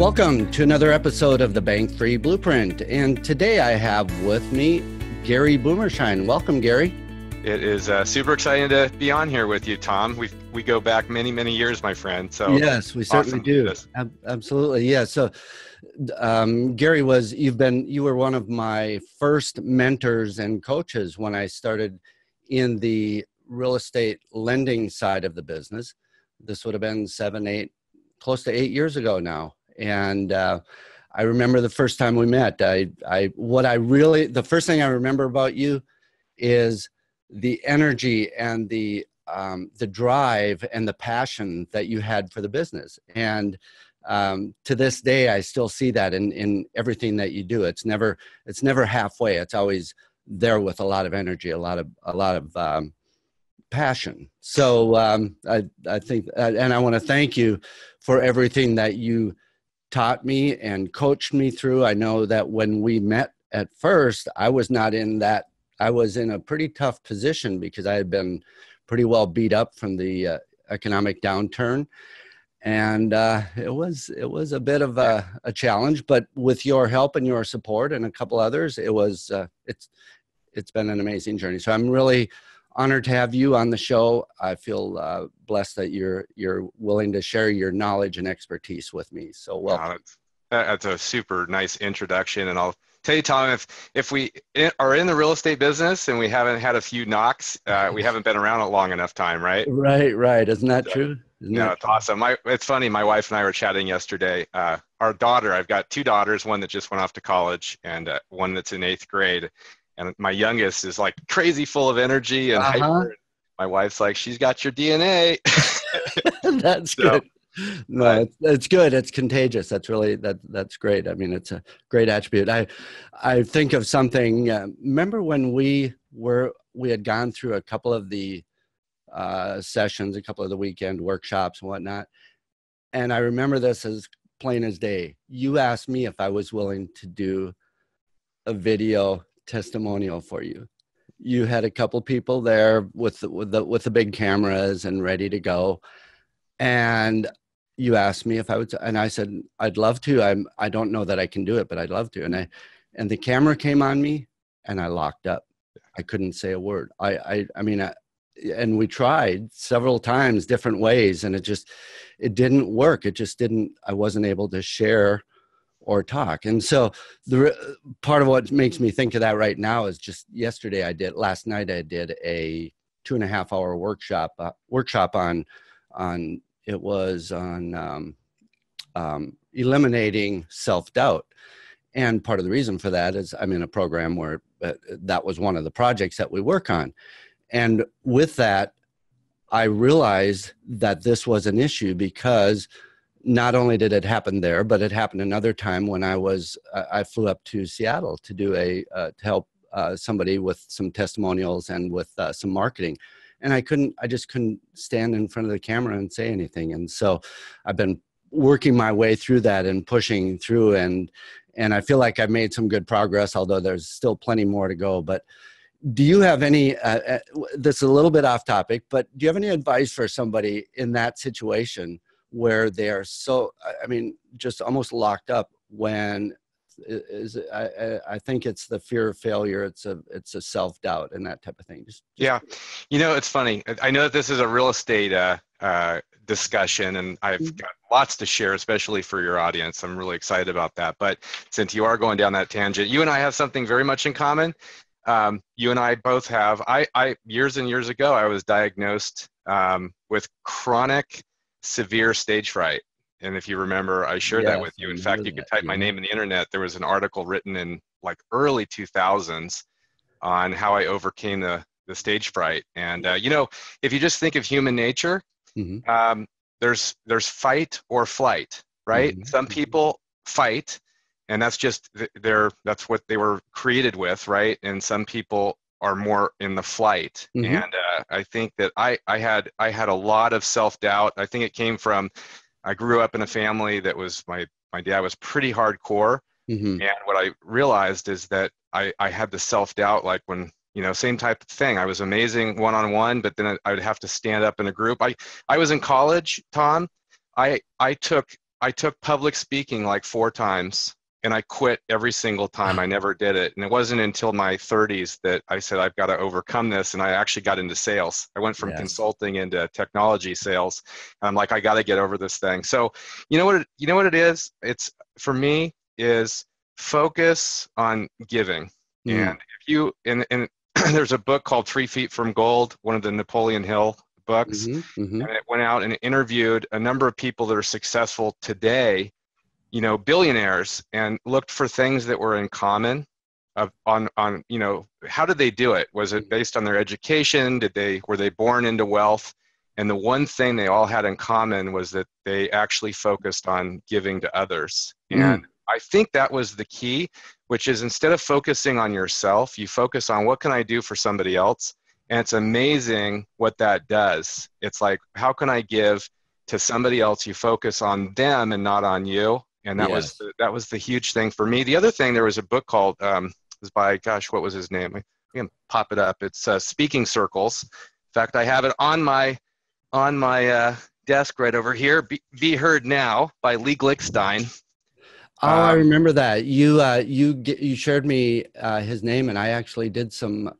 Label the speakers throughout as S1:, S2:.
S1: Welcome to another episode of the Bank Free Blueprint. And today I have with me Gary Boomershine. Welcome, Gary.
S2: It is super exciting to be on here with you, Tom. We go back many, many years, my friend. So
S1: yes, we certainly do. Absolutely, yeah. So, Gary, you were one of my first mentors and coaches when I started in the real estate lending side of the business. This would have been close to 8 years ago now. And I remember the first time we met. The first thing I remember about you is the energy and the drive and the passion that you had for the business. And to this day, I still see that in everything that you do. It's never halfway. It's always there with a lot of energy, a lot of passion. So I think, and I want to thank you for everything that you taught me and coached me through. I know that when we met at first, I was in a pretty tough position because I had been pretty well beat up from the economic downturn. And it was a bit of a challenge, but with your help and your support and a couple others, it's been an amazing journey. So I'm really honored to have you on the show. I feel blessed that you're willing to share your knowledge and expertise with me. So welcome.
S2: That's a super nice introduction. And I'll tell you, Tom, if we are in the real estate business and we haven't had a few knocks, we haven't been around a long enough time, right?
S1: Right. Isn't that true?
S2: It's awesome. It's funny. My wife and I were chatting yesterday. Our daughter, I've got two daughters, one that just went off to college and one that's in 8th grade. And my youngest is like crazy full of energy and hyper. My wife's like, she's got your DNA.
S1: That's good. No, it's good. It's contagious. That's great. I mean, it's a great attribute. I think of something. Remember when we had gone through a couple of the sessions, a couple of the weekend workshops and whatnot. And I remember this as plain as day. You asked me if I was willing to do a video testimonial for you. You had a couple people there with the big cameras and ready to go. And you asked me if I would, and I said, I'd love to. I don't know that I can do it, but I'd love to. And the camera came on me and I locked up. I couldn't say a word. And we tried several times, different ways, and it didn't work. I wasn't able to share or talk. And so the part of what makes me think of that right now is just last night I did a 2.5-hour workshop on eliminating self-doubt. And part of the reason for that is I'm in a program where that was one of the projects that we work on. And with that, I realized that this was an issue because not only did it happen there, but it happened another time when I flew up to Seattle to do to help somebody with some testimonials and with some marketing. And I just couldn't stand in front of the camera and say anything. And so I've been working my way through that and pushing through. And I feel like I've made some good progress, although there's still plenty more to go. But do you have any, this is a little bit off topic, but do you have any advice for somebody in that situation where they are just almost locked up when I think it's the fear of failure. It's a self-doubt and that type of thing.
S2: Yeah. It's funny. I know that this is a real estate discussion and I've got lots to share, especially for your audience. I'm really excited about that. But since you are going down that tangent, you and I have something very much in common. You and I both have, I years and years ago, I was diagnosed with chronic severe stage fright. And if you remember, I shared that with you. In fact, you could type my name in the internet. There was an article written in like early 2000s on how I overcame the stage fright. And, if you just think of human nature, there's fight or flight, right? Mm-hmm. Some people fight and that's just that's what they were created with, right? And some people are more in the flight. Mm-hmm. And I think that I had a lot of self-doubt. I think it came from, I grew up in a family that was, my dad was pretty hardcore. Mm-hmm. And what I realized is that I had the self-doubt, like when, same type of thing. I was amazing one-on-one, but then I would have to stand up in a group. I was in college, Tom. I took I took public speaking like 4 times, and I quit every single time. I never did it. And it wasn't until my 30s that I said, I've got to overcome this. And I actually got into sales. I went from consulting into technology sales. And I'm like, I got to get over this thing. So you know what it is? It's, for me, is focus on giving. And if you, and there's a book called 3 Feet from Gold, one of the Napoleon Hill books. And it went out and interviewed a number of people that are successful today, you know, billionaires, and looked for things that were in common on, you know, how did they do it? Was it based on their education? Were they born into wealth? And the one thing they all had in common was that they actually focused on giving to others. And I think that was the key, which is instead of focusing on yourself, you focus on what can I do for somebody else? And it's amazing what that does. It's like, how can I give to somebody else? You focus on them and not on you. And that was the huge thing for me. The other thing, there was a book called, it was by, gosh, what was his name? I can pop it up. It's Speaking Circles. In fact, I have it on my desk right over here. Be Heard Now by Lee Glickstein.
S1: Oh, I remember that. You shared me his name, and I actually did some.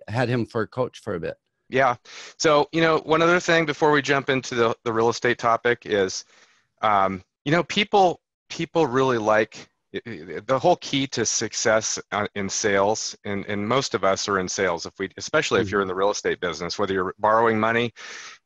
S1: Had him for a coach for a bit.
S2: Yeah. So, you know, one other thing before we jump into the real estate topic is, you know, people really like the whole key to success in sales, and most of us are in sales, especially if you're in the real estate business, whether you're borrowing money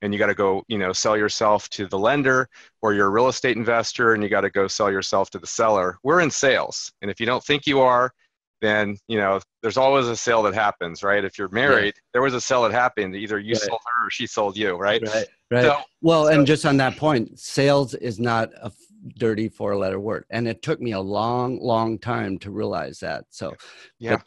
S2: and you got to go, you know, sell yourself to the lender, or you're a real estate investor and you got to go sell yourself to the seller. We're in sales. And if you don't think you are, then, you know, there's always a sale that happens, right? If you're married, there was a sale that happened. Either you sold her or she sold you, right?
S1: Right. And just on that point, sales is not a dirty 4-letter word. And it took me a long, long time to realize that. So,
S2: but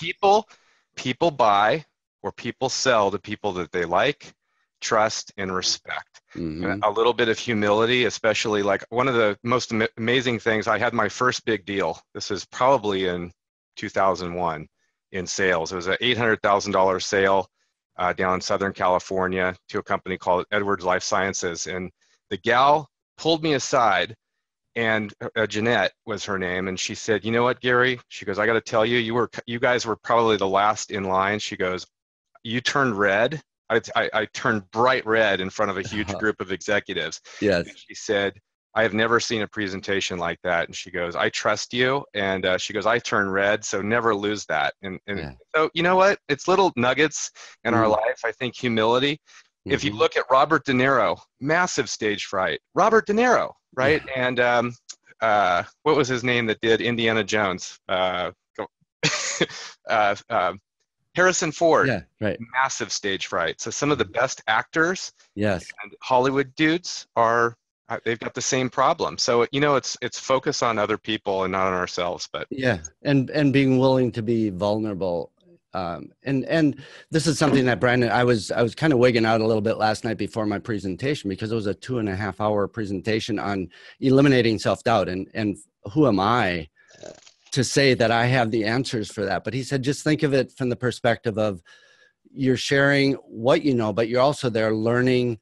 S2: people buy or people sell to people that they like, trust, and respect. And a little bit of humility, especially, like, one of the most amazing things, I had my first big deal. This is probably in 2001 in sales. It was an $800,000 sale down in Southern California to a company called Edwards Life Sciences. And the gal pulled me aside, and Jeanette was her name. And she said, you know what, Gary? She goes, I got to tell you, you guys were probably the last in line. She goes, you turned red. I turned bright red in front of a huge group of executives.
S1: Yes.
S2: And she said, I have never seen a presentation like that. And she goes, I trust you. And she goes, I turn red, so never lose that. And so, you know what? It's little nuggets in our life. I think humility. If you look at Robert De Niro, massive stage fright. Robert De Niro, right? And what was his name that did Indiana Jones? Harrison Ford, massive stage fright. So some of the best actors and Hollywood dudes they've got the same problem. So, you know, it's focus on other people and not on ourselves. But
S1: and being willing to be vulnerable. And this is something that Brandon, I was kind of wigging out a little bit last night before my presentation, because it was a 2.5-hour presentation on eliminating self-doubt. And who am I to say that I have the answers for that? But he said, just think of it from the perspective of, you're sharing what you know, but you're also there learning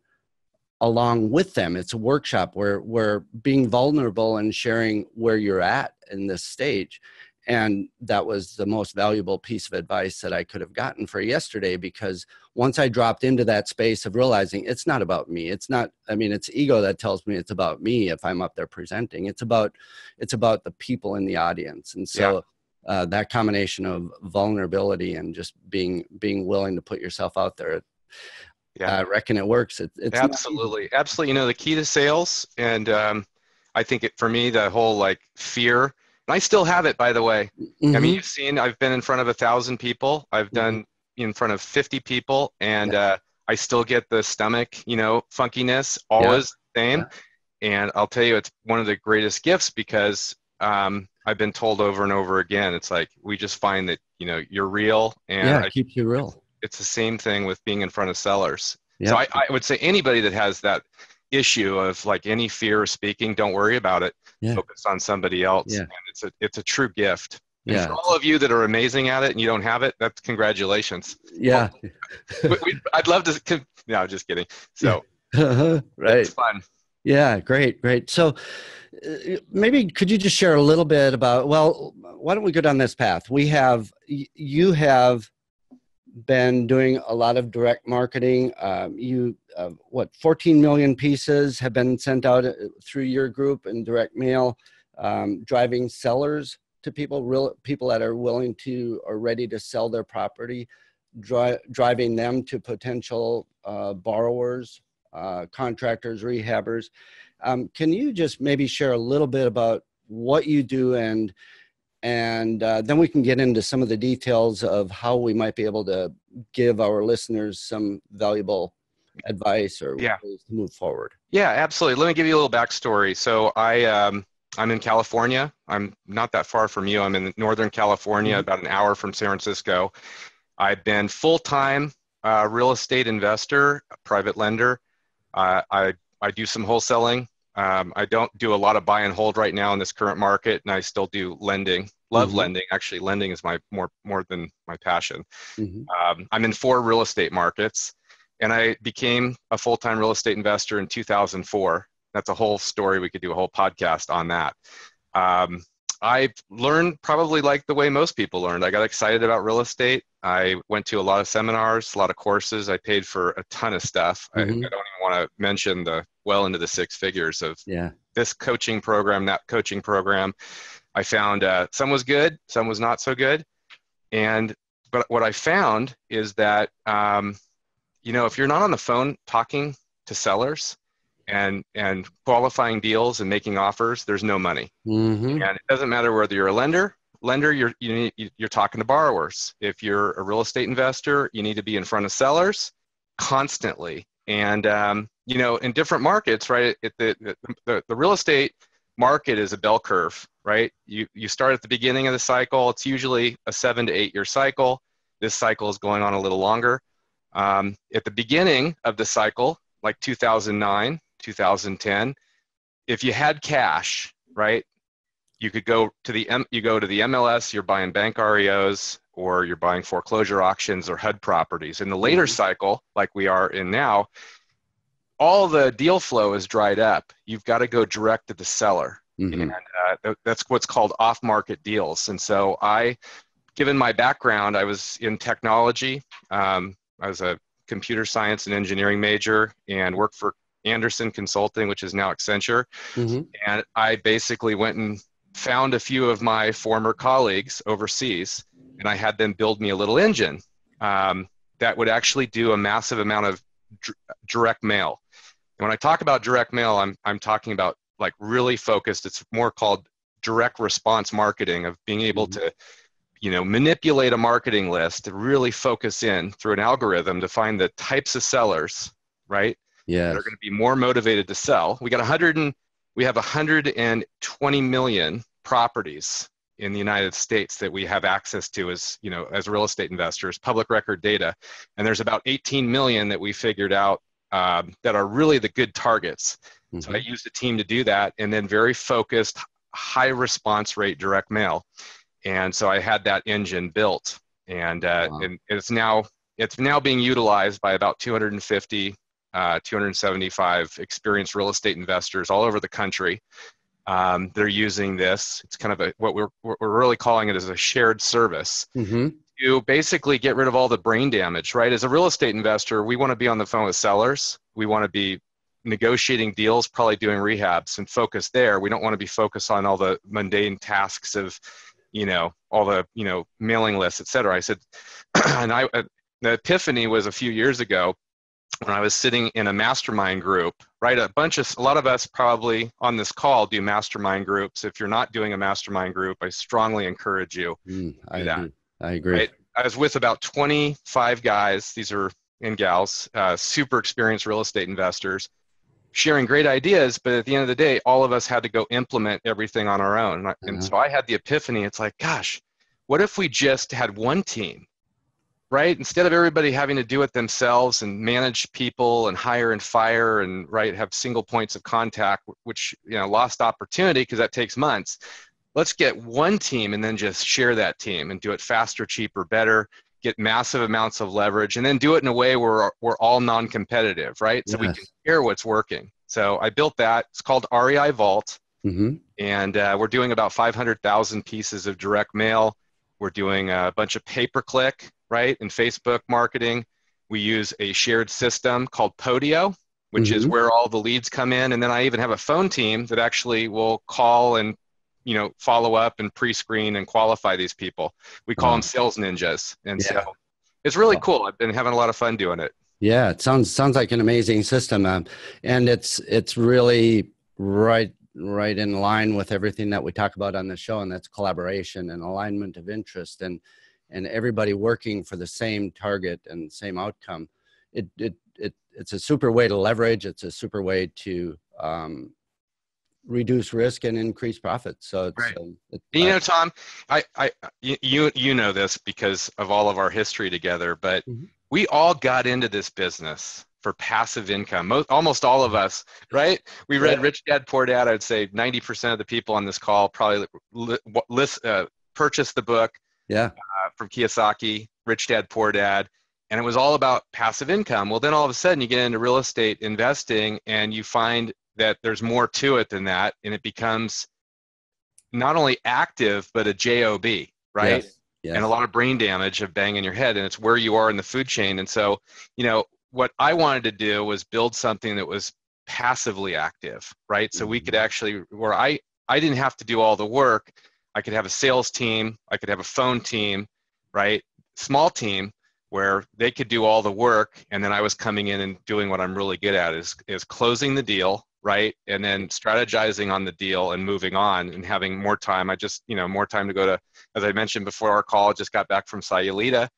S1: along with them. It's a workshop where we're being vulnerable and sharing where you're at in this stage. And that was the most valuable piece of advice that I could have gotten for yesterday, because once I dropped into that space of realizing it's not about me, it's ego that tells me it's about me if I'm up there presenting. It's about the people in the audience. And so that combination of vulnerability and just being willing to put yourself out there, I reckon it works. It's
S2: absolutely. You know, the key to sales, and I think for me, the whole fear. And I still have it, by the way. I mean, you've seen, I've been in front of 1,000 people. I've done in front of 50 people, and I still get the stomach, funkiness, always the same. And I'll tell you, it's one of the greatest gifts, because I've been told over and over again, it's like, we just find that, you're real. And
S1: it keeps you real.
S2: It's the same thing with being in front of sellers. So I would say anybody that has that issue of any fear of speaking, don't worry about it. Focus on somebody else. And it's a true gift. And for all of you that are amazing at it and you don't have it, that's congratulations. I'd love to. No, just kidding. So
S1: right.
S2: It's fun.
S1: Yeah, great, great. So maybe could you just share a little bit about, well, why don't we go down this path? You have been doing a lot of direct marketing. 14 million pieces have been sent out through your group in direct mail, driving sellers to real people that are willing to or ready to sell their property, driving them to potential borrowers, contractors, rehabbers. Can you just maybe share a little bit about what you do, and then we can get into some of the details of how we might be able to give our listeners some valuable advice or
S2: Yeah.
S1: ways to move forward.
S2: Yeah, absolutely. Let me give you a little backstory. So I'm in California. I'm not that far from you. I'm in Northern California,
S1: Mm-hmm.
S2: about an hour from San Francisco. I've been full-time real estate investor, private lender. I do some wholesaling. I don't do a lot of buy and hold right now in this current market, and I still do lending. Love
S1: Mm-hmm.
S2: lending. Actually, lending is my more than my passion.
S1: Mm-hmm.
S2: I'm in 4 real estate markets, and I became a full-time real estate investor in 2004. That's a whole story. We could do a whole podcast on that. I learned probably like the way most people learned. I got excited about real estate. I went to a lot of seminars, a lot of courses. I paid for a ton of stuff. I don't
S1: Mm-hmm.
S2: even want to mention the well into the 6 figures of
S1: Yeah.
S2: this coaching program, that coaching program. I found some was good, some was not so good. But what I found is that, if you're not on the phone talking to sellers and qualifying deals and making offers, there's no money.
S1: Mm-hmm.
S2: And it doesn't matter whether you're a lender, you're talking to borrowers. If you're a real estate investor, you need to be in front of sellers constantly. And in different markets, right? The real estate market is a bell curve, right? You start at the beginning of the cycle. It's usually a 7 to 8 year cycle. This cycle is going on a little longer. At the beginning of the cycle, like 2009, 2010, if you had cash, right? You could go to the MLS, you're buying bank REOs, or you're buying foreclosure auctions or HUD properties. In the later
S1: Mm-hmm.
S2: cycle, like we are in now, all the deal flow is dried up. You've got to go direct to the seller.
S1: Mm-hmm.
S2: And that's what's called off-market deals. And so given my background, I was in technology. I was a computer science and engineering major and worked for Anderson Consulting, which is now Accenture.
S1: Mm-hmm.
S2: And I basically went and found a few of my former colleagues overseas, and I had them build me a little engine that would actually do a massive amount of direct mail. And when I talk about direct mail, I'm talking about like really focused. It's more called direct response marketing, of being able
S1: Mm-hmm.
S2: to manipulate a marketing list to really focus in through an algorithm to find the types of sellers, right?
S1: Yes.
S2: That are going to be more motivated to sell. We have 120 million properties in the United States that we have access to as real estate investors, public record data. And there's about 18 million that we figured out that are really the good targets.
S1: Mm-hmm.
S2: So I used a team to do that, and then very focused, high response rate direct mail. And so I had that engine built, and
S1: Wow.
S2: and it's now being utilized by about 250, 275 experienced real estate investors all over the country. They're using this. It's kind of what we're really calling it as a shared service.
S1: Mm-hmm.
S2: To basically get rid of all the brain damage, right? As a real estate investor, we want to be on the phone with sellers. We want to be negotiating deals, probably doing rehabs, and focus there. We don't want to be focused on all the mundane tasks of all the mailing lists, et cetera. I said, and the epiphany was a few years ago when I was sitting in a mastermind group, right? A lot of us probably on this call do mastermind groups. If you're not doing a mastermind group, I strongly encourage you to do that.
S1: I agree.
S2: Right? I was with about 25 guys, these are and gals, super experienced real estate investors, sharing great ideas, but at the end of the day, all of us had to go implement everything on our own. And so I had the epiphany. It's like, gosh, what if we just had one team, right? Instead of everybody having to do it themselves and manage people and hire and fire and have single points of contact, which lost opportunity because that takes months. Let's get one team and then just share that team and do it faster, cheaper, better, get massive amounts of leverage, and then do it in a way where we're all non-competitive, right? So we can share what's working. So I built that. It's called REI Vault.
S1: Mm-hmm.
S2: And we're doing about 500,000 pieces of direct mail. We're doing a bunch of pay-per-click, right, and Facebook marketing. We use a shared system called Podio, which is
S1: Mm-hmm.
S2: where all the leads come in. And then I even have a phone team that actually will call and, follow up and pre-screen and qualify these people. We call them
S1: Wow.
S2: sales ninjas. And so
S1: Yeah.
S2: it's really
S1: Wow.
S2: cool. I've been having a lot of fun doing it.
S1: Yeah, it sounds like an amazing system, and it's really right in line with everything that we talk about on the show, and that's collaboration and alignment of interest, and everybody working for the same target and same outcome. It's a super way to leverage. It's a super way to reduce risk and increase profits. So
S2: Right. Tom, you know this because of all of our history together, but
S1: Mhm.
S2: we all got into this business for passive income. Almost all of us, right? We read Rich Dad Poor Dad. I'd say 90% of the people on this call probably purchased the book
S1: Yeah.
S2: from Kiyosaki, Rich Dad Poor Dad, and it was all about passive income. Well, then all of a sudden you get into real estate investing and you find that there's more to it than that, and it becomes not only active, but a job, right?
S1: Yes. Yes.
S2: And a lot of brain damage of banging your head, and it's where you are in the food chain. And so, what I wanted to do was build something that was passively active, right? So we could actually, where I didn't have to do all the work. I could have a sales team, I could have a phone team, right? Small team where they could do all the work, and then I was coming in and doing what I'm really good at is closing the deal, right? And then strategizing on the deal and moving on and having more time. I just, more time to go to, as I mentioned before our call, I just got back from Sayulita,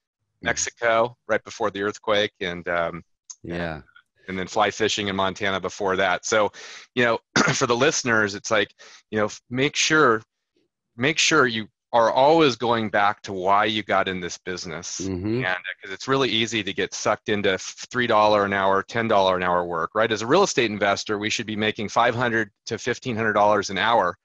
S2: Mexico, right before the earthquake, and and then fly fishing in Montana before that. So, for the listeners, it's like, make sure you are always going back to why you got in this business.
S1: Mm-hmm.
S2: And because it's really easy to get sucked into $3 an hour, $10 an hour work, right? As a real estate investor, we should be making $500 to $1,500 an hour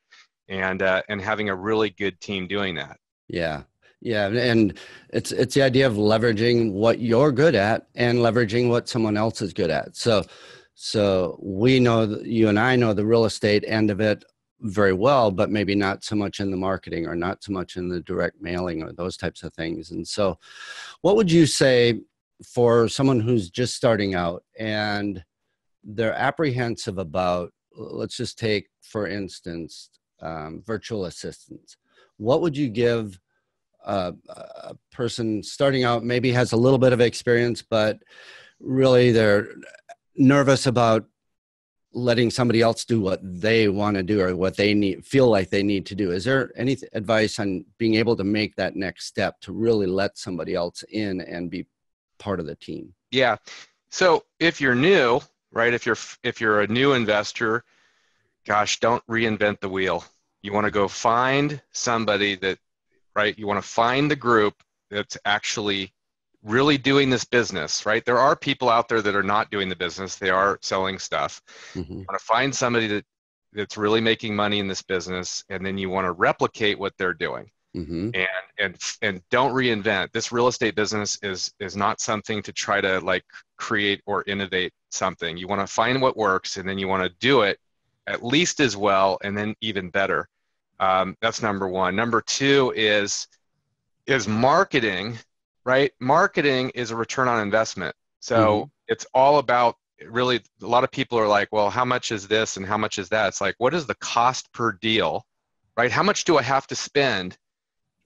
S2: and having a really good team doing that.
S1: Yeah. Yeah. And it's the idea of leveraging what you're good at and leveraging what someone else is good at. So we know, you and I know the real estate end of it very well, but maybe not so much in the marketing or not so much in the direct mailing or those types of things. And so what would you say for someone who's just starting out and they're apprehensive about, let's just take, for instance, virtual assistants? What would you give a person starting out, maybe has a little bit of experience, but really they're nervous about letting somebody else do what they want to do or what they feel like they need to do? Is there any advice on being able to make that next step to really let somebody else in and be part of the team?
S2: Yeah. So if you're new, right, if you're a new investor, gosh, don't reinvent the wheel. You want to go find somebody that, right, you want to find the group that's actually really doing this business, right? There are people out there that are not doing the business. They are selling stuff.
S1: Mm-hmm.
S2: You want to find somebody that's really making money in this business, and then you want to replicate what they're doing.
S1: Mm-hmm.
S2: And don't reinvent. This real estate business is not something to try to like create or innovate something. You want to find what works, and then you want to do it at least as well, and then even better. That's number one. Number two is marketing, right? Marketing is a return on investment. So it's all about, really, a lot of people are like, well, how much is this and how much is that? It's like, what is the cost per deal, right? How much do I have to spend,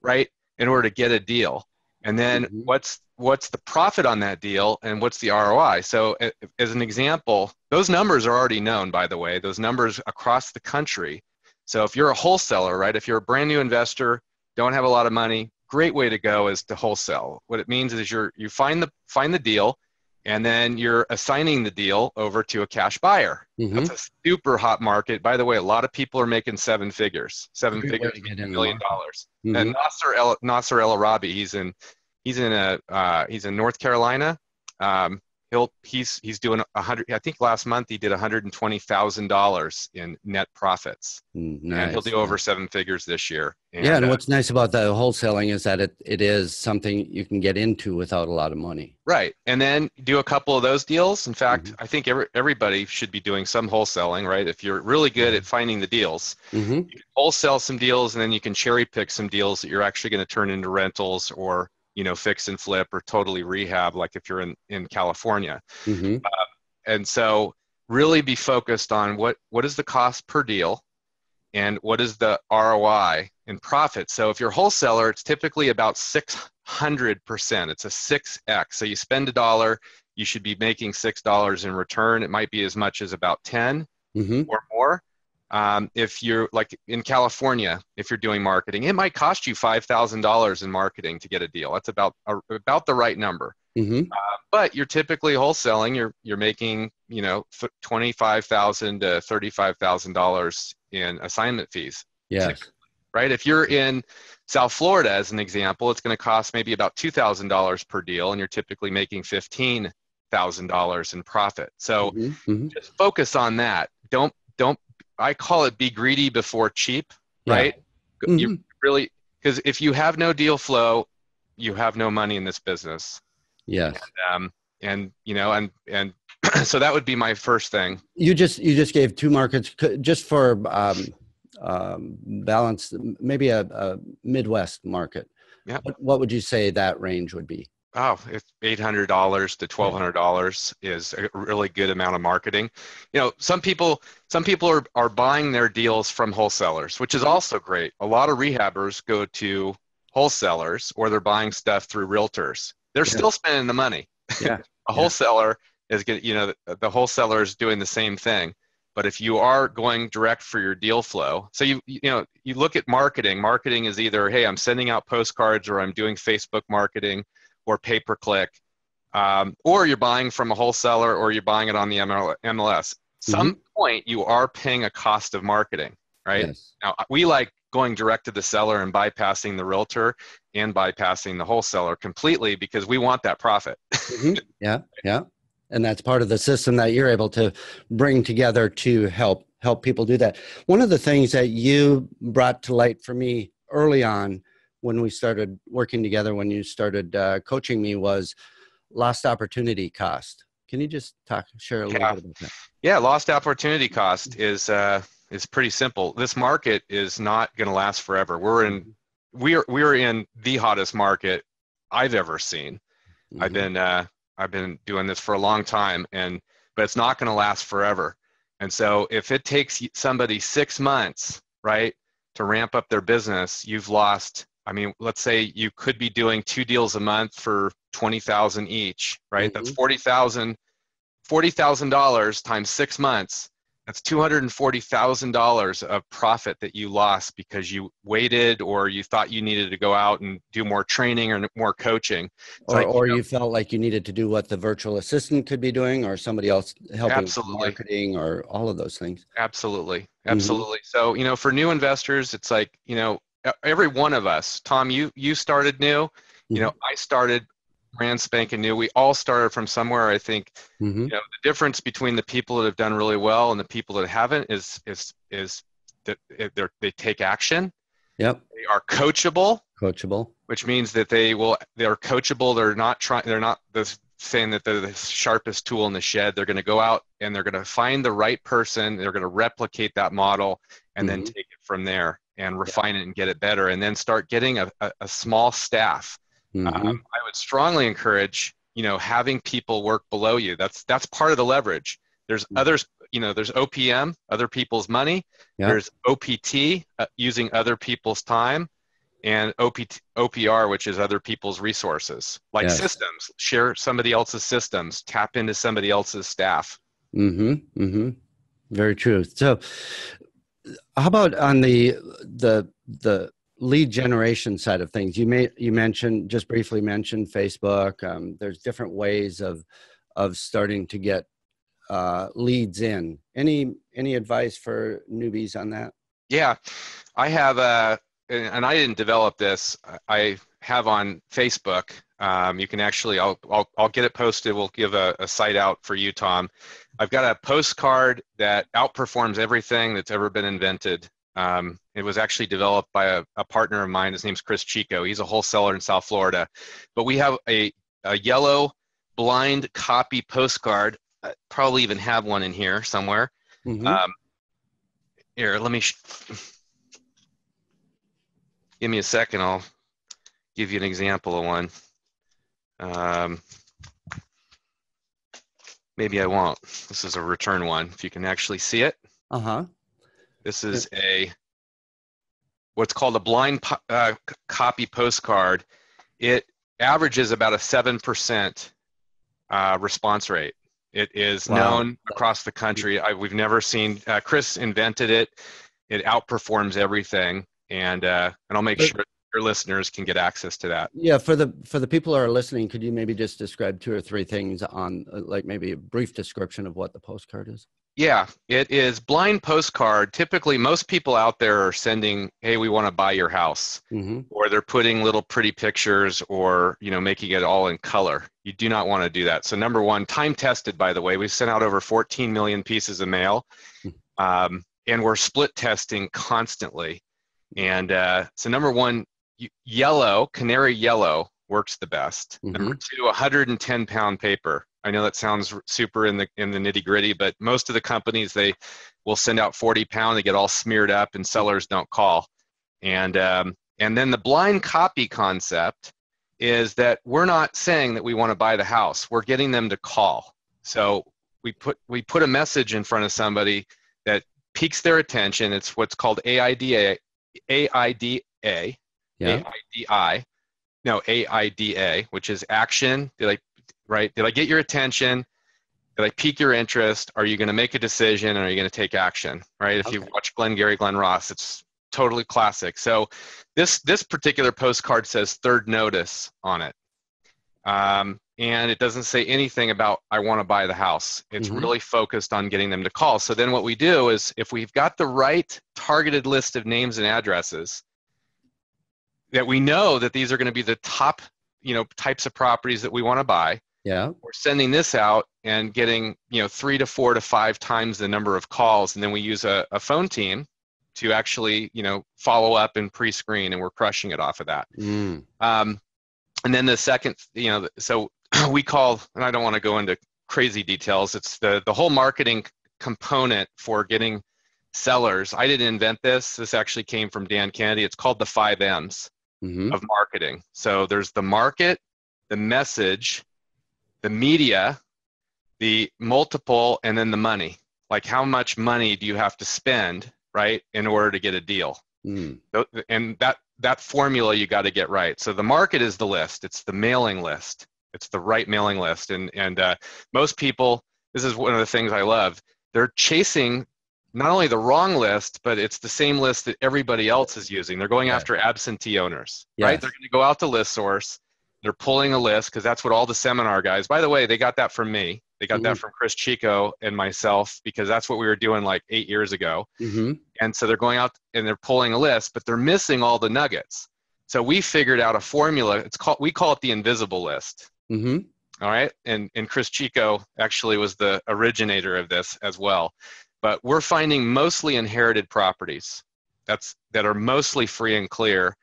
S2: right, in order to get a deal? And then what's the profit on that deal, and what's the ROI? So as an example, those numbers are already known, by the way, those numbers across the country. So if you're a wholesaler, right, if you're a brand new investor, don't have a lot of money, great way to go is to wholesale. What it means is you find the deal, and then you're assigning the deal over to a cash buyer. That's a super hot market. By the way, a lot of people are making seven figures, $1 million. And Nasser El Arabi, he's in North Carolina. he's doing 100. I think last month he did $120,000 in net profits, and he'll
S1: Nice.
S2: do over 7 figures this year.
S1: Yeah, and what's nice about the wholesaling is that it is something you can get into without a lot of money.
S2: Right, and then do a couple of those deals. In fact,
S1: Mm-hmm.
S2: I think everybody should be doing some wholesaling, right? If you're really good at finding the deals,
S1: Mm-hmm.
S2: you can wholesale some deals, and then you can cherry pick some deals that you're actually going to turn into rentals or fix and flip or totally rehab, like if you're in California.
S1: Mm-hmm.
S2: And so really be focused on what is the cost per deal and what is the ROI in profit. So if you're a wholesaler, it's typically about 600%. It's a 6x. So you spend $1, you should be making $6 in return. It might be as much as about 10
S1: Mm-hmm.
S2: or more. If you're like in California, if you're doing marketing, it might cost you $5,000 in marketing to get a deal. That's about the right number.
S1: Mm-hmm.
S2: But you're typically wholesaling. You're making $25,000 to $35,000 in assignment fees.
S1: Yes.
S2: Right. If you're in South Florida, as an example, it's going to cost maybe about $2,000 per deal, and you're typically making $15,000 in profit. So
S1: Mm-hmm.
S2: just focus on that. Don't. I call it be greedy before cheap.
S1: Yeah.
S2: Right.
S1: Mm-hmm.
S2: You really, because if you have no deal flow, you have no money in this business.
S1: Yes.
S2: And so that would be my first thing.
S1: You just gave 2 markets just for balance, maybe a Midwest market.
S2: Yeah.
S1: What would you say that range would be?
S2: Oh, if $800 to $1,200 is a really good amount of marketing. Some people are buying their deals from wholesalers, which is also great. A lot of rehabbers go to wholesalers, or they're buying stuff through realtors. They're still spending the money.
S1: Yeah.
S2: A wholesaler is getting, the wholesaler is doing the same thing. But if you are going direct for your deal flow, so you look at marketing. Marketing is either, hey, I'm sending out postcards, or I'm doing Facebook marketing, or pay-per-click, or you're buying from a wholesaler, or you're buying it on the MLS. Some point you are paying a cost of marketing, right?
S1: Yes.
S2: Now, we like going direct to the seller and bypassing the realtor and bypassing the wholesaler completely, because we want that profit.
S1: Yeah. And that's part of the system that you're able to bring together to help people do that. One of the things that you brought to light for me early on when we started working together, when you started coaching me, was lost opportunity cost. Can you just share a little bit about that?
S2: Yeah, lost opportunity cost is pretty simple. This market is not going to last forever. We're in the hottest market I've ever seen. I've been doing this for a long time, but it's not going to last forever. And so if it takes somebody 6 months, right, to ramp up their business, you've lost. I mean, let's say you could be doing 2 deals a month for $20,000 each, right? That's $40,000 times 6 months. That's $240,000 of profit that you lost because you waited, or you thought you needed to go out and do more training or more coaching.
S1: Or you felt like you needed to do what the virtual assistant could be doing, or somebody else helping with marketing, or all of those things.
S2: Absolutely. So, for new investors, it's like, every one of us, Tom, you started new, I started brand spanking new. We all started from somewhere. I think, the difference between the people that have done really well and the people that haven't is that they take action.
S1: Yep.
S2: They are coachable, which means that they're coachable. They're not saying that they're the sharpest tool in the shed. They're going to go out and they're going to find the right person. They're going to replicate that model and then take it from there and refine it and get it better, and then start getting a small staff. I would strongly encourage, having people work below you. That's part of the leverage. There's others, there's OPM, other people's money.
S1: Yeah.
S2: There's OPT, using other people's time, and OPR, which is other people's resources, like systems. Share somebody else's systems, tap into somebody else's staff.
S1: Very true. So how about on the lead generation side of things? You briefly mentioned Facebook. There's different ways of starting to get leads in. Any advice for newbies on that?
S2: Yeah, I have and I didn't develop this. I have on Facebook You can actually, I'll get it posted. We'll give a site out for you, Tom. I've got a postcard that outperforms everything that's ever been invented. It was actually developed by a partner of mine. His name's Chris Chico. He's a wholesaler in South Florida. But we have a yellow blind copy postcard. I probably even have one in here somewhere. Here, let me give me a second. I'll give you an example of one. Maybe I won't. This is a return one. If you can actually see it. This is what's called a blind copy postcard. It averages about a 7% response rate. It is known across the country. We've never seen. Chris invented it. It outperforms everything, and I'll make sure your listeners can get access to that.
S1: Yeah, for the people who are listening, could you maybe just describe 2 or 3 things on, like maybe a brief description of what the postcard is?
S2: Yeah, it is blind postcard. Typically, most people out there are sending, "Hey, we want to buy your house," or they're putting little pretty pictures, or making it all in color. You do not want to do that. So number one, time tested. By the way, we've sent out over 14 million pieces of mail, and we're split testing constantly. And so number one, yellow, canary yellow works the best. Number two, 110-pound paper. I know that sounds super in the nitty gritty, but most of the companies, they will send out 40-pound. They get all smeared up, and sellers don't call. And then the blind copy concept is that we're not saying that we want to buy the house. We're getting them to call. So we put a message in front of somebody that piques their attention. It's what's called AIDA. AIDA, which is action. Did I get your attention? Did I pique your interest? Are you going to make a decision, or are you going to take action? Right? If you've watched Glengarry Glen Ross, it's totally classic. So this particular postcard says third notice on it. And it doesn't say anything about I want to buy the house. It's really focused on getting them to call. So then what we do is, if we've got the right targeted list of names and addresses, that we know that these are going to be the top types of properties that we want to buy.
S1: Yeah.
S2: We're sending this out and getting 3 to 4 to 5 times the number of calls, and then we use a phone team to actually follow up and pre-screen, and we're crushing it off of that. And then the second, so we call, and I don't want to go into crazy details, it's the whole marketing component for getting sellers. I didn't invent this. This actually came from Dan Kennedy. It's called the 5 M's of marketing. So there's the market, the message, the media, the multiple, and then the money. Like, how much money do you have to spend, right, in order to get a deal? And that formula you got to get right. So the market is the list. It's the mailing list. It's the right mailing list. And most people, this is one of the things I love, they're chasing not only the wrong list, but it's the same list that everybody else is using. They're going after absentee owners, right? They're going to go out to ListSource. They're pulling a list, because that's what all the seminar guys, by the way, they got that from me. They got that from Chris Chico and myself, because that's what we were doing like 8 years ago. And so they're going out and they're pulling a list, but they're missing all the nuggets. So we figured out a formula. We call it the invisible list. All right. And Chris Chico actually was the originator of this as well. But we're finding mostly inherited properties that are mostly free and clear,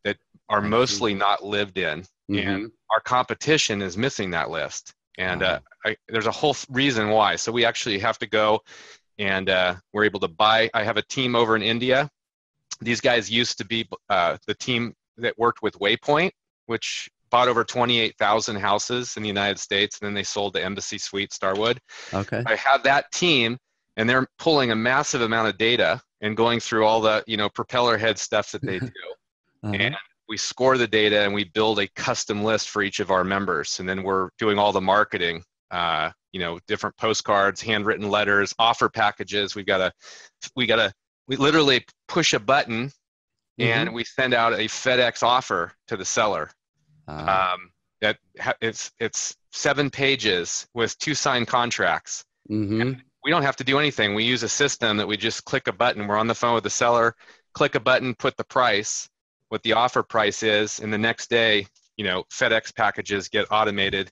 S2: that are mostly not lived in. And our competition is missing that list. And there's a whole reason why. So we actually have to go, and we're able to buy. I have a team over in India. These guys used to be the team that worked with Waypoint, which bought over 28,000 houses in the United States, and then they sold to Embassy Suite, Starwood.
S1: Okay.
S2: I have that team, and they're pulling a massive amount of data and going through all the propeller head stuff that they do. And we score the data, and we build a custom list for each of our members. And then we're doing all the marketing, different postcards, handwritten letters, offer packages. We literally push a button, and we send out a FedEx offer to the seller. It's 7 pages with 2 signed contracts. And we don't have to do anything. We use a system that we just click a button. We're on the phone with the seller, click a button, put the price, what the offer price is, and the next day FedEx packages get automated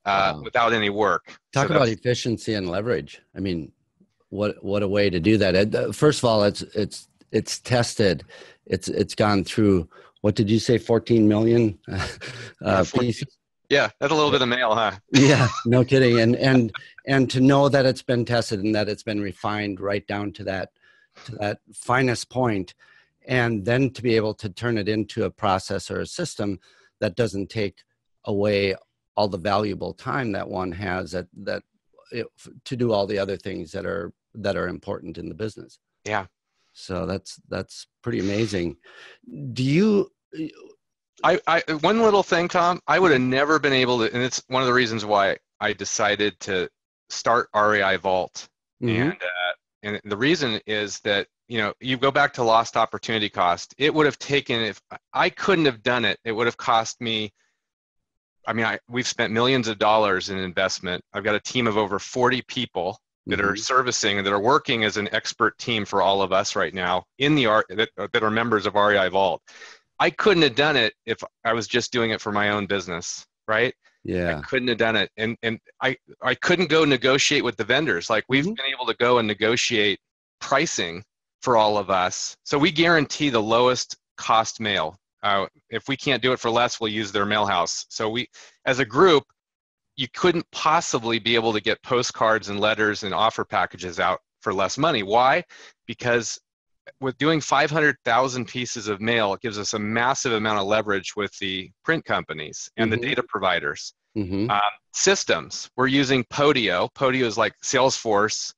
S1: Wow.
S2: without any work.
S1: Talk about efficiency and leverage. I mean, what a way to do that. First of all, it's tested. It's gone through, what did you say, 14 million pieces?
S2: Yeah, that's a little bit of mail, huh?
S1: Yeah, no kidding. And to know that it's been tested and that it's been refined right down to that finest point, and then to be able to turn it into a process or a system that doesn't take away all the valuable time that one has to do all the other things that are important in the business.
S2: Yeah.
S1: So that's pretty amazing. Do you?
S2: One little thing, Tom, I would have never been able to, and it's one of the reasons why I decided to start REI Vault.
S1: Mm-hmm.
S2: And the reason is that, you go back to lost opportunity cost. It would have taken, if I couldn't have done it, it would have cost me, we've spent millions of dollars in investment. I've got a team of over 40 people that are servicing and that are working as an expert team for all of us right now that are members of REI Vault. I couldn't have done it if I was just doing it for my own business, right?
S1: Yeah.
S2: I couldn't have done it. And I couldn't go negotiate with the vendors. Like, we've been able to go and negotiate pricing for all of us. So we guarantee the lowest cost mail. If we can't do it for less, we'll use their mail house. So we, as a group, you couldn't possibly be able to get postcards and letters and offer packages out for less money. Why? Because with doing 500,000 pieces of mail, it gives us a massive amount of leverage with the print companies and the data providers. Systems, we're using Podio. Podio is like Salesforce,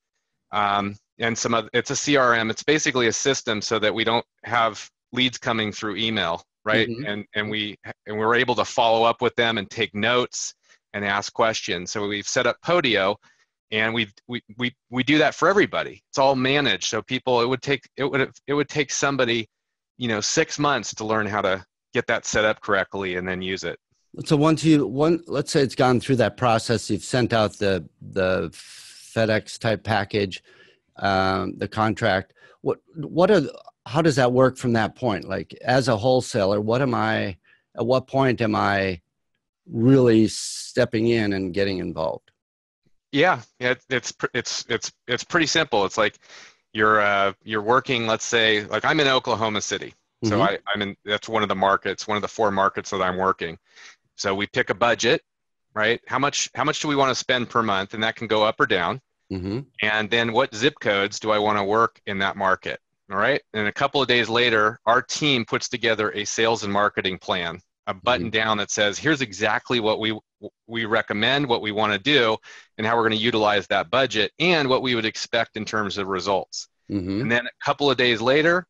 S2: and it's a CRM. It's basically a system so that we don't have leads coming through email, right? And we're able to follow up with them and take notes and ask questions. So we've set up Podio. And we do that for everybody. It's all managed. So people, it would take somebody, 6 months to learn how to get that set up correctly and then use it.
S1: So let's say it's gone through that process, you've sent out the FedEx type package, the contract. How does that work from that point? Like, as a wholesaler, at what point am I really stepping in and getting involved?
S2: Yeah, it's pretty simple. It's like you're working. Let's say, like, I'm in Oklahoma City, so I'm in. That's one of the markets, one of the 4 markets that I'm working. So we pick a budget, right? How much do we want to spend per month, and that can go up or down. And then what zip codes do I want to work in that market? All right. And a couple of days later, our team puts together a sales and marketing plan, a button down that says, here's exactly what we recommend, what we want to do, and how we're going to utilize that budget, and what we would expect in terms of results. And then a couple of days later,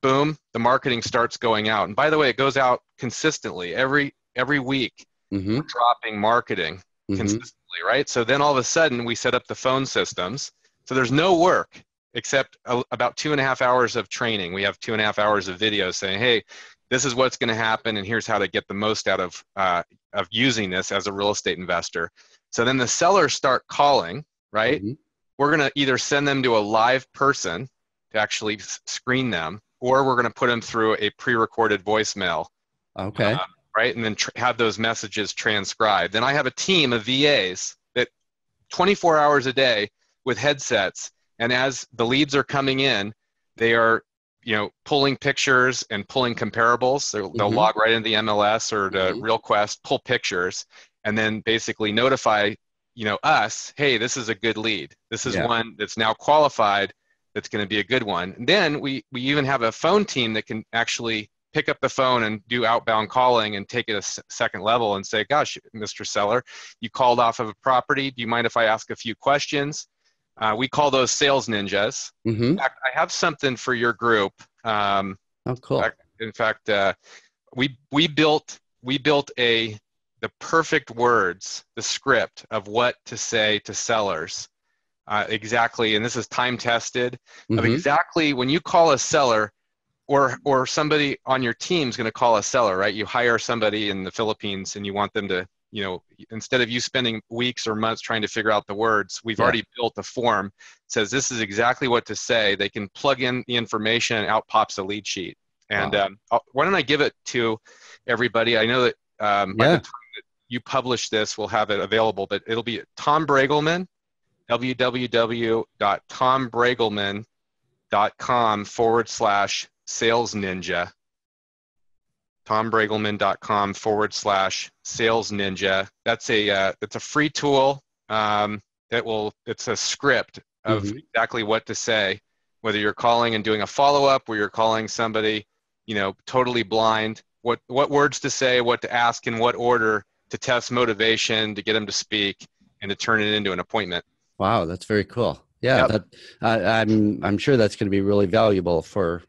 S2: boom, the marketing starts going out. And by the way, it goes out consistently every week. We're dropping marketing consistently, right? So then all of a sudden we set up the phone systems. So there's no work except about 2.5 hours of training. We have 2.5 hours of video saying, hey, this is what's going to happen, and here's how to get the most out of using this as a real estate investor. So then the sellers start calling, right? We're going to either send them to a live person to actually screen them, or we're going to put them through a pre-recorded voicemail.
S1: Okay.
S2: Right? And then have those messages transcribed. Then I have a team of VAs that 24 hours a day with headsets, and as the leads are coming in, they are pulling pictures and pulling comparables. They'll log right into the MLS or the RealQuest, pull pictures, and then basically notify, us, hey, this is a good lead. This is one that's now qualified. That's going to be a good one. And then we even have a phone team that can actually pick up the phone and do outbound calling and take it a second level and say, gosh, Mr. Seller, you called off of a property. Do you mind if I ask a few questions? We call those sales ninjas. In fact, I have something for your group.
S1: Oh, cool.
S2: In fact, we built the perfect words, the script of what to say to sellers. Exactly, and this is time tested, of exactly when you call a seller, or somebody on your team is going to call a seller, right? You hire somebody in the Philippines and you want them to, instead of you spending weeks or months trying to figure out the words, we've already built a form that says this is exactly what to say. They can plug in the information and out pops a lead sheet. And why don't I give it to everybody? I know that by the
S1: Yeah.
S2: time that you publish this, we'll have it available. But it'll be Tom Braegelmann, www.tombraegelmann.com/sales ninja. tombraegelmann.com/sales ninja. That's it's a free tool. It's a script of exactly what to say, whether you're calling and doing a follow-up, where you're calling somebody, totally blind, what words to say, what to ask, in what order to test motivation, to get them to speak, and to turn it into an appointment.
S1: Wow, that's very cool. Yeah,
S2: Yep.
S1: I'm sure that's going to be really valuable for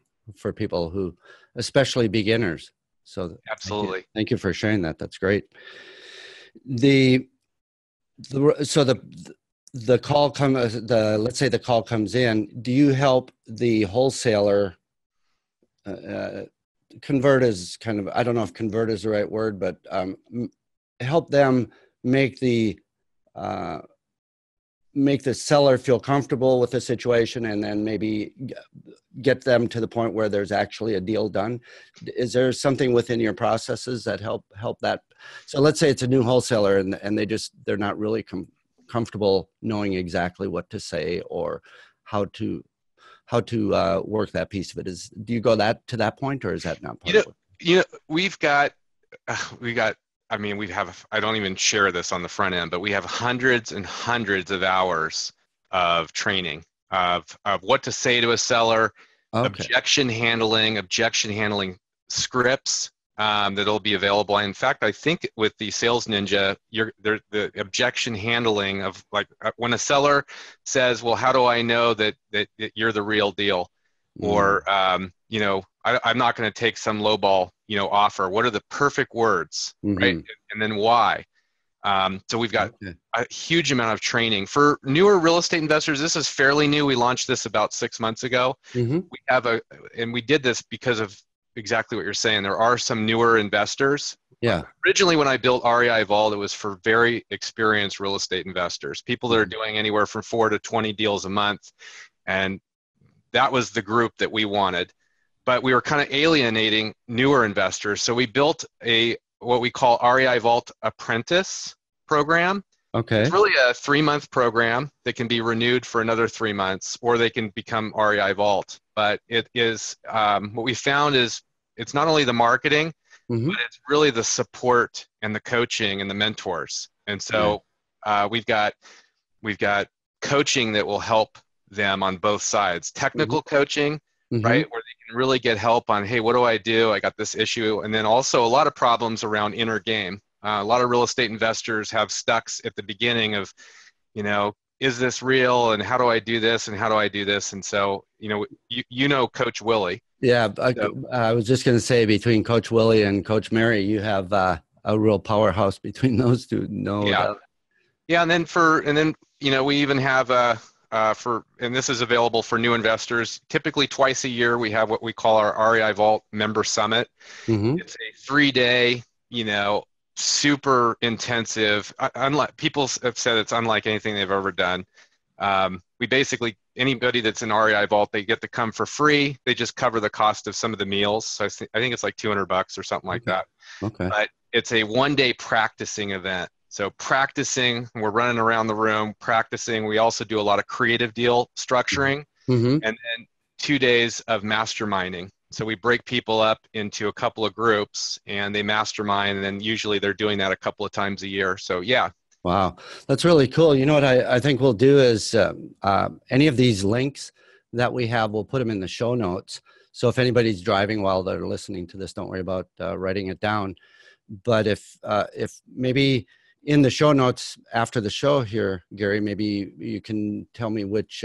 S1: people who, especially beginners. So
S2: Absolutely.
S1: thank you for sharing that. That's great. The call comes. Let's say the call comes in. Do you help the wholesaler convert? Is kind of, I don't know if convert is the right word, but help them make the seller feel comfortable with the situation, and then maybe get them to the point where there's actually a deal done. Is there something within your processes that help that? So let's say it's a new wholesaler and they're not really comfortable knowing exactly what to say or how to work that piece of it. Do you go to that point, or is that not part of it?
S2: We've got, I mean, I don't even share this on the front end, but we have hundreds and hundreds of hours of training of what to say to a seller, objection handling scripts that'll be available. In fact, I think with the Sales Ninja, the objection handling of, like, when a seller says, well, how do I know that you're the real deal? Or, I'm not going to take some lowball, offer. What are the perfect words, right? And then why? So we've got a huge amount of training for newer real estate investors. This is fairly new. We launched this about 6 months ago. We have and we did this because of exactly what you're saying. There are some newer investors.
S1: Yeah.
S2: Originally, when I built REI Vault, it was for very experienced real estate investors, people that are doing anywhere from 4 to 20 deals a month. And that was the group that we wanted. But we were kind of alienating newer investors. So we built what we call REI Vault Apprentice program.
S1: Okay.
S2: It's really a 3-month program that can be renewed for another 3 months, or they can become REI Vault. But it is, what we found is, it's not only the marketing, but it's really the support and the coaching and the mentors. And so we've got coaching that will help them on both sides. Technical coaching, right, where they can really get help on, hey, what do? I got this issue. And then also a lot of problems around inner game. A lot of real estate investors have stucks at the beginning of, is this real? And how do I do this? And how do I do this? And so, Coach Willie.
S1: Yeah. I was just going to say, between Coach Willie and Coach Mary, you have a real powerhouse between those two.
S2: Yeah. And then, we even have, and this is available for new investors. Typically twice a year, we have what we call our REI Vault Member Summit. It's a 3-day, super intensive. Unlike, people have said it's unlike anything they've ever done. We basically, anybody that's in REI Vault, they get to come for free. They just cover the cost of some of the meals. So I think it's like $200 or something like that.
S1: Okay.
S2: But it's a 1-day practicing event. So practicing, we're running around the room practicing. We also do a lot of creative deal structuring, and then 2 days of masterminding. So we break people up into a couple of groups and they mastermind, and then usually they're doing that a couple of times a year. So yeah.
S1: Wow. That's really cool. You know what I think we'll do is any of these links that we have, we'll put them in the show notes. So if anybody's driving while they're listening to this, don't worry about writing it down. But if maybe in the show notes after the show here, Gary, maybe you can tell me which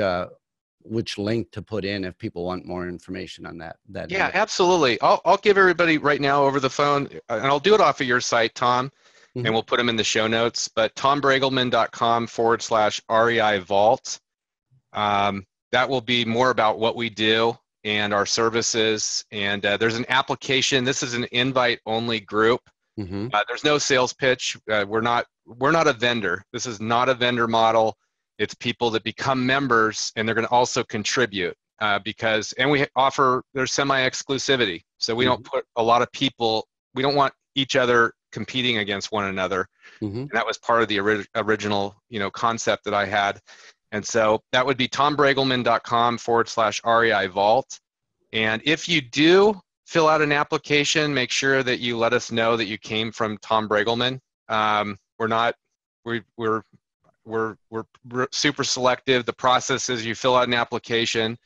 S1: link to put in if people want more information on that.
S2: Yeah, absolutely. I'll give everybody right now over the phone, and I'll do it off of your site, Tom, and we'll put them in the show notes. But tombraegelmann.com/REI Vault. That will be more about what we do and our services. And there's an application. This is an invite-only group. There's no sales pitch. We're not a vendor. This is not a vendor model. It's people that become members, and they're going to also contribute and we offer, there's semi-exclusivity. So we don't put a lot of people, we don't want each other competing against one another.
S1: Mm-hmm.
S2: And that was part of the original, concept that I had. And so that would be tombraegelmann.com/REI Vault. And if you do fill out an application, make sure that you let us know that you came from Tom Braegelmann. We're super selective. The process is you fill out an application.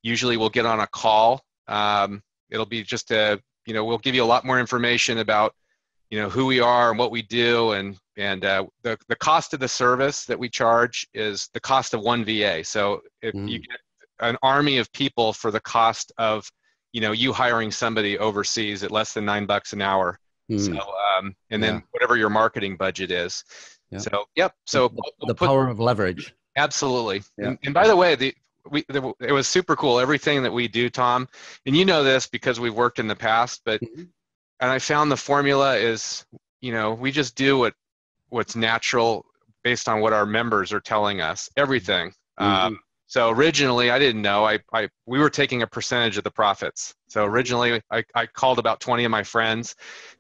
S2: Usually we'll get on a call. It'll be just we'll give you a lot more information about, who we are and what we do. And the cost of the service that we charge is the cost of one VA. So if you get an army of people for the cost of, you hiring somebody overseas at less than $9 an hour. So, then whatever your marketing budget is.
S1: Yeah.
S2: So, yep. So
S1: the power of leverage.
S2: Absolutely.
S1: Yeah.
S2: And by the way, it was super cool. Everything that we do, Tom, and you know this because we've worked in the past, but, and I found the formula is, we just do what's natural based on what our members are telling us, everything. So originally I didn't know, we were taking a percentage of the profits. So originally I called about 20 of my friends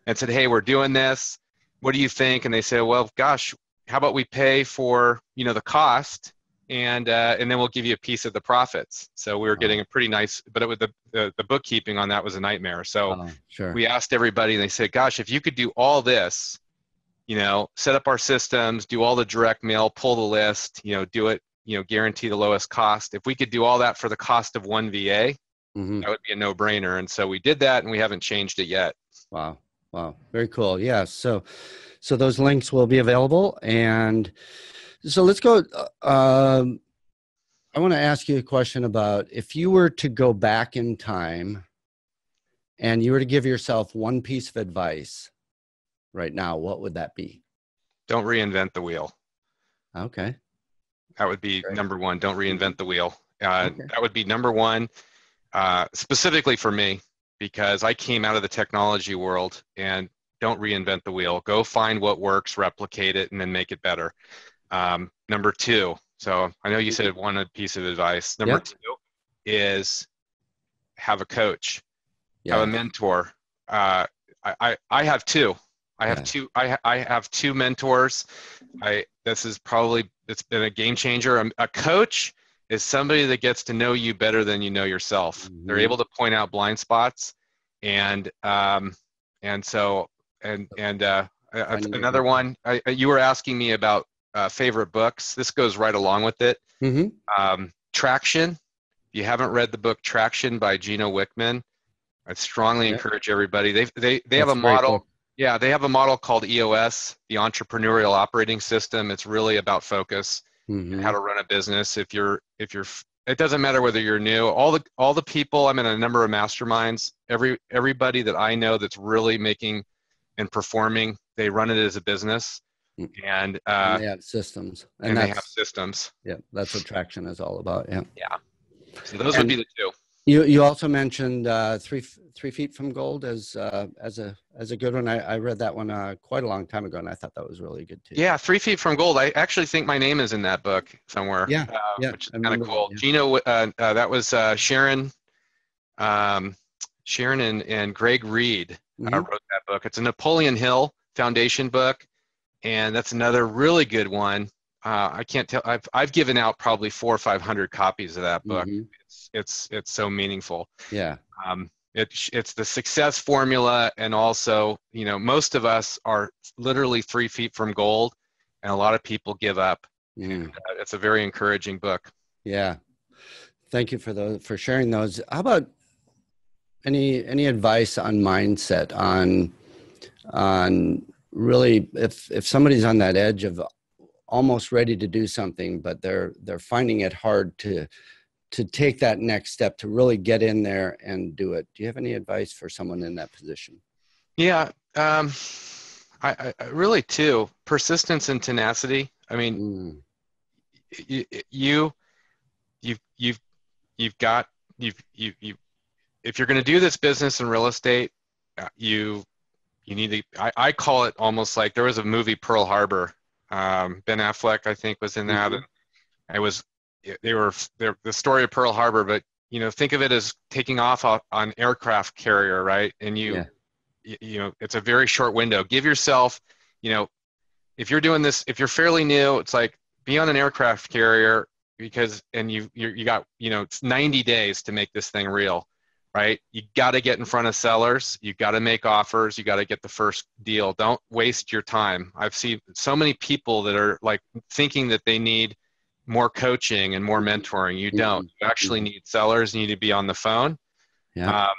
S2: and said, hey, we're doing this. What do you think? And they said, well, gosh, how about we pay for, the cost and then we'll give you a piece of the profits. So we were getting a pretty nice, but it was the bookkeeping on that was a nightmare. So we asked everybody and they said, gosh, if you could do all this, set up our systems, do all the direct mail, pull the list, do it, guarantee the lowest cost. If we could do all that for the cost of one VA, that would be a no-brainer. And so we did that and we haven't changed it yet.
S1: Wow. Very cool. Yeah. So those links will be available. And so let's go. I want to ask you a question about if you were to go back in time and you were to give yourself one piece of advice right now, what would that be?
S2: Don't reinvent the wheel.
S1: Okay.
S2: That would be number one. Don't reinvent the wheel. That would be number one, specifically for me, because I came out of the technology world. And don't reinvent the wheel. Go find what works, replicate it, and then make it better. Number two, so I know you said one piece of advice. Number two is have a coach, have a mentor. I have two. I have two mentors. It's been a game changer. A coach is somebody that gets to know you better than you know yourself. They're able to point out blind spots, and another one. You were asking me about favorite books. This goes right along with it. Traction. If you haven't read the book Traction by Gino Wickman, I strongly encourage everybody. They have a model. Yeah, they have a model called EOS, the Entrepreneurial Operating System. It's really about focus and how to run a business. It doesn't matter whether you're new. All the people, I'm in a number of masterminds. Everybody that I know that's really making and performing, they run it as a business, and
S1: they have systems.
S2: And they have systems.
S1: Yeah, that's what Traction is all about. Yeah.
S2: Yeah. So those would be the two.
S1: You also mentioned 3 Feet from Gold as a good one. I read that one quite a long time ago, and I thought that was really good too.
S2: Yeah, 3 Feet from Gold. I actually think my name is in that book somewhere.
S1: Yeah,
S2: which is kind of cool. Yeah. Gino, that was Sharon and Greg Reed wrote that book. It's a Napoleon Hill Foundation book, and that's another really good one. I can't tell. I've given out probably 400 or 500 copies of that book. It's so meaningful.
S1: Yeah.
S2: It's the success formula, and also, most of us are literally 3 feet from gold, and a lot of people give up. And, it's a very encouraging book.
S1: Yeah. Thank you for sharing those. How about any advice on mindset on really if somebody's on that edge of almost ready to do something, but they're finding it hard to take that next step, to really get in there and do it. Do you have any advice for someone in that position?
S2: Yeah, I really too. Persistence and tenacity. I mean, you've got if you're going to do this business in real estate, you need to. I call it almost like there was a movie Pearl Harbor. Ben Affleck, I think, was in that, and they're the story of Pearl Harbor, but think of it as taking off on aircraft carrier, right? And it's a very short window. Give yourself, if you're doing this, if you're fairly new, it's like be on an aircraft carrier and you got, it's 90 days to make this thing real, right? You got to get in front of sellers. You got to make offers. You got to get the first deal. Don't waste your time. I've seen so many people that are like thinking that they need more coaching and more mentoring. You don't. You actually need sellers. You need to be on the phone.
S1: Yeah.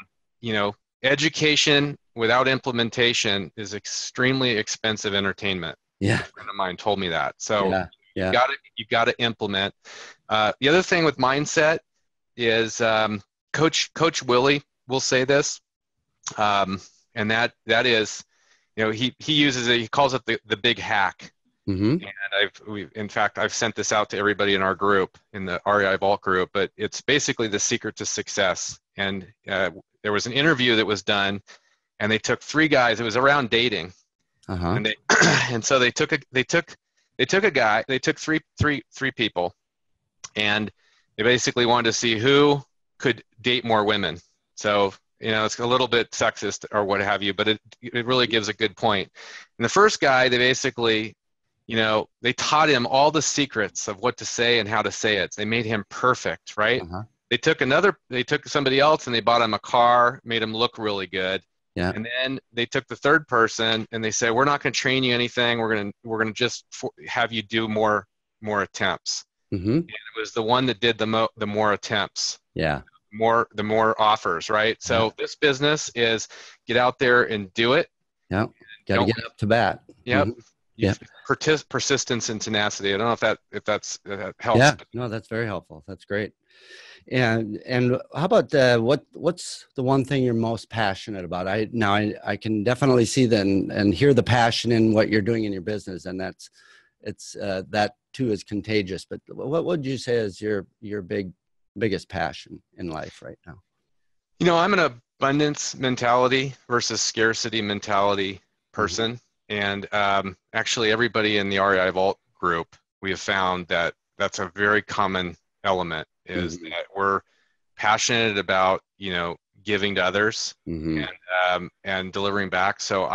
S2: Education without implementation is extremely expensive entertainment.
S1: Yeah.
S2: A friend of mine told me that. So
S1: yeah.
S2: you got to implement. The other thing with mindset is Coach Willie will say this, and that is, he calls it the big hack.
S1: Mm-hmm.
S2: And in fact, I've sent this out to everybody in our group, in the REI Vault group, but it's basically the secret to success. And there was an interview that was done, and they took 3 guys. It was around dating, and and so they took three people, and they basically wanted to see who could date more women. So it's a little bit sexist or what have you, but it really gives a good point. And the first guy, they basically, they taught him all the secrets of what to say and how to say it. They made him perfect, right? They took somebody else and they bought him a car, made him look really good.
S1: Yeah.
S2: And then they took the third person and they said, we're not going to train you anything. We're going to just have you do more attempts.
S1: Mm-hmm.
S2: And it was the one that did the more attempts.
S1: Yeah.
S2: The more offers, right? So this business is get out there and do it.
S1: Yeah. Got to get up to bat.
S2: Yep.
S1: Mm-hmm. Yeah.
S2: Persistence and tenacity. I don't know if that helps.
S1: Yeah. No, that's very helpful. That's great. And how about what's the one thing you're most passionate about? I can definitely see and hear the passion in what you're doing in your business, and that too is contagious. But what would you say is your biggest passion in life right now?
S2: I'm an abundance mentality versus scarcity mentality person. Mm-hmm. And actually everybody in the REI Vault group, we have found that that's a very common element is that we're passionate about, giving to others and delivering back. So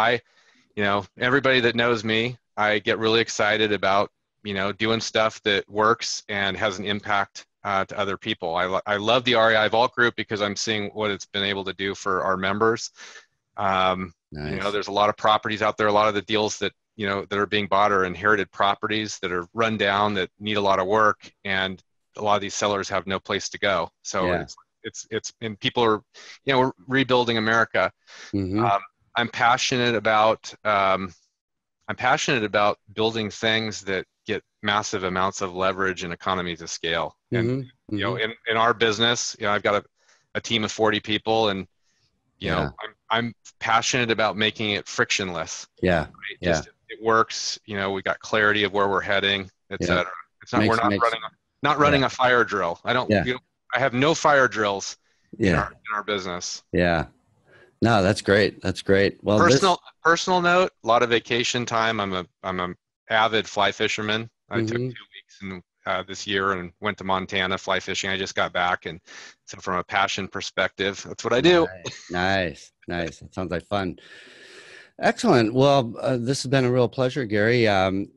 S2: everybody that knows me, I get really excited about, doing stuff that works and has an impact to other people. I love the REI Vault group because I'm seeing what it's been able to do for our members. Nice. There's a lot of properties out there. A lot of the deals that that are being bought are inherited properties that are run down, that need a lot of work, and a lot of these sellers have no place to go. So it's and people are we're rebuilding America. Mm-hmm. I'm passionate about building things that get massive amounts of leverage and economies of scale. And in our business, I've got a team of 40 people, and I'm passionate about making it frictionless. Yeah. Right? Just it works. We got clarity of where we're heading, et cetera. It's not, we're not running a fire drill. I have no fire drills in our business. Yeah.
S1: No, that's great. That's great. Well,
S2: personal note, a lot of vacation time. I'm a avid fly fisherman. I took 2 weeks this year and went to Montana fly fishing. I just got back. And so from a passion perspective, that's what I do.
S1: Nice. That sounds like fun. Excellent. Well, this has been a real pleasure, Gary. Any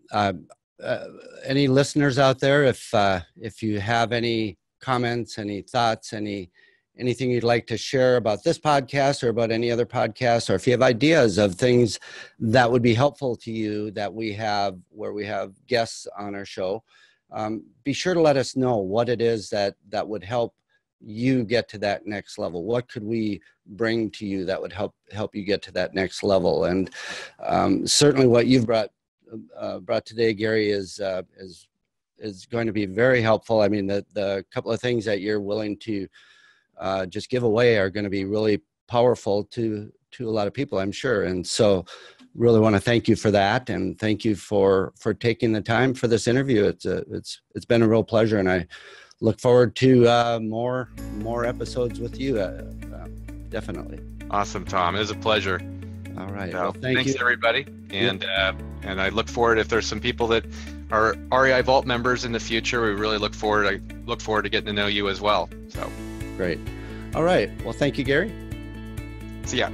S1: listeners out there, if you have any comments, any thoughts, anything you'd like to share about this podcast or about any other podcast, or if you have ideas of things that would be helpful to you that we have, where we have guests on our show, be sure to let us know what it is that would help you get to that next level. What could we bring to you that would help you get to that next level? And certainly what you've brought today, Gary, is going to be very helpful. I mean, the couple of things that you're willing to just give away are going to be really powerful to a lot of people, I'm sure. And so really want to thank you for that. And thank you for taking the time for this interview. It's been a real pleasure. And I look forward to more episodes with you. Definitely.
S2: Awesome, Tom. It was a pleasure.
S1: All right.
S2: So, well, thanks everybody. And I look forward, if there's some people that are REI Vault members in the future, we really look forward to getting to know you as well. So
S1: great. All right. Well, thank you, Gary.
S2: See ya.